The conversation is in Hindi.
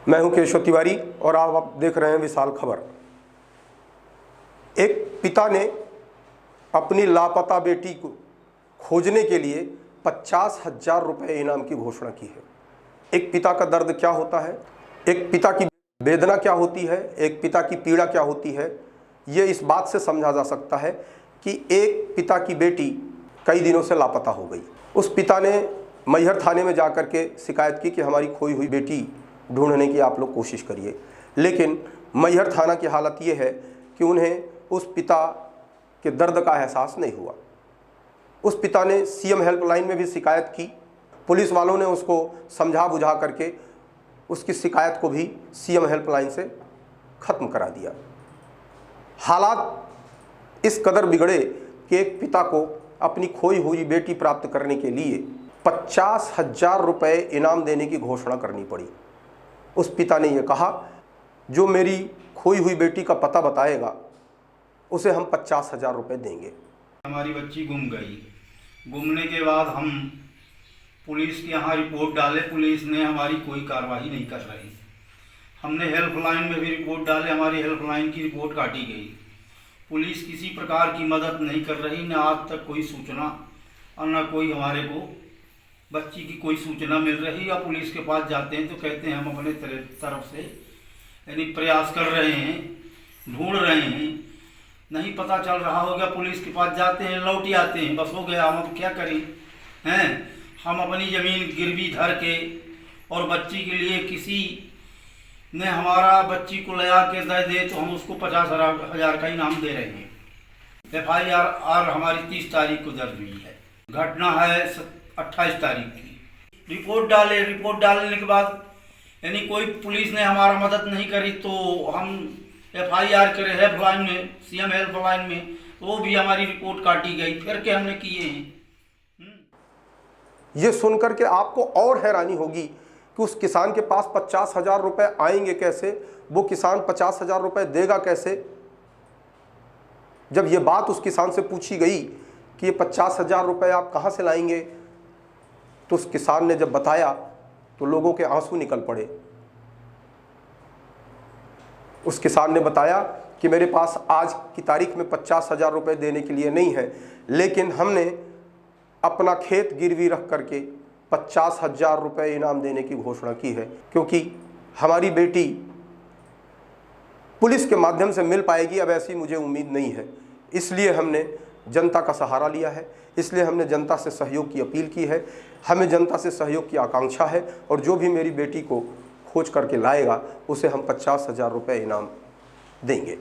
मैं हूं केशव तिवारी और आप देख रहे हैं विशाल खबर। एक पिता ने अपनी लापता बेटी को खोजने के लिए 50,000 रुपये इनाम की घोषणा की है। एक पिता का दर्द क्या होता है, एक पिता की वेदना क्या होती है, एक पिता की पीड़ा क्या होती है, ये इस बात से समझा जा सकता है कि एक पिता की बेटी कई दिनों से लापता हो गई। उस पिता ने मैहर थाने में जाकर के शिकायत की कि हमारी खोई हुई बेटी ढूंढने की आप लोग कोशिश करिए, लेकिन मैहर थाना की हालत ये है कि उन्हें उस पिता के दर्द का एहसास नहीं हुआ। उस पिता ने सीएम हेल्पलाइन में भी शिकायत की, पुलिस वालों ने उसको समझा बुझा करके उसकी शिकायत को भी सीएम हेल्पलाइन से ख़त्म करा दिया। हालात इस कदर बिगड़े कि एक पिता को अपनी खोई हुई बेटी प्राप्त करने के लिए 50,000 रुपये इनाम देने की घोषणा करनी पड़ी। उस पिता ने यह कहा, जो मेरी खोई हुई बेटी का पता बताएगा उसे हम 50,000 रुपये देंगे। हमारी बच्ची गुम गई। गुमने के बाद हम पुलिस के यहाँ रिपोर्ट डाले, पुलिस ने हमारी कोई कार्रवाई नहीं कर रही। हमने हेल्पलाइन में भी रिपोर्ट डाले, हमारी हेल्पलाइन की रिपोर्ट काटी गई। पुलिस किसी प्रकार की मदद नहीं कर रही, न आज तक कोई सूचना और न कोई हमारे को बच्ची की कोई सूचना मिल रही। या पुलिस के पास जाते हैं तो कहते हैं हम अपने तरफ से यानी प्रयास कर रहे हैं, ढूंढ रहे हैं, नहीं पता चल रहा होगा। पुलिस के पास जाते हैं, लौट ही आते हैं, बस हो गया, हम अब क्या करें हैं। हम अपनी ज़मीन गिरवी धर के और बच्ची के लिए किसी ने हमारा बच्ची को ले आके दे तो हम उसको 50,000 का इनाम दे रहे हैं। FIR हमारी 30 तारीख को दर्ज हुई है। घटना है 28 तारीख की। रिपोर्ट डालने के बाद यानी कोई पुलिस ने हमारा मदद नहीं करी तो हम FIR करे हेल्पलाइन में, सीएम हेल्पलाइन में, वो भी हमारी रिपोर्ट काटी गई। फिर के हमने किए हैं। ये सुनकर के आपको और हैरानी होगी कि उस किसान के पास 50,000 रुपये आएंगे कैसे, वो किसान 50,000 रुपये देगा कैसे। जब ये बात उस किसान से पूछी गई कि ये 50,000 रुपये आप कहाँ से लाएंगे, तो उस किसान ने जब बताया तो लोगों के आंसू निकल पड़े। उस किसान ने बताया कि मेरे पास आज की तारीख में 50,000 रुपये देने के लिए नहीं है, लेकिन हमने अपना खेत गिरवी रख करके 50,000 रुपये इनाम देने की घोषणा की है, क्योंकि हमारी बेटी पुलिस के माध्यम से मिल पाएगी, अब ऐसी मुझे उम्मीद नहीं है। इसलिए हमने जनता का सहारा लिया है, इसलिए हमने जनता से सहयोग की अपील की है। हमें जनता से सहयोग की आकांक्षा है और जो भी मेरी बेटी को खोज करके लाएगा उसे हम 50,000 रुपये इनाम देंगे।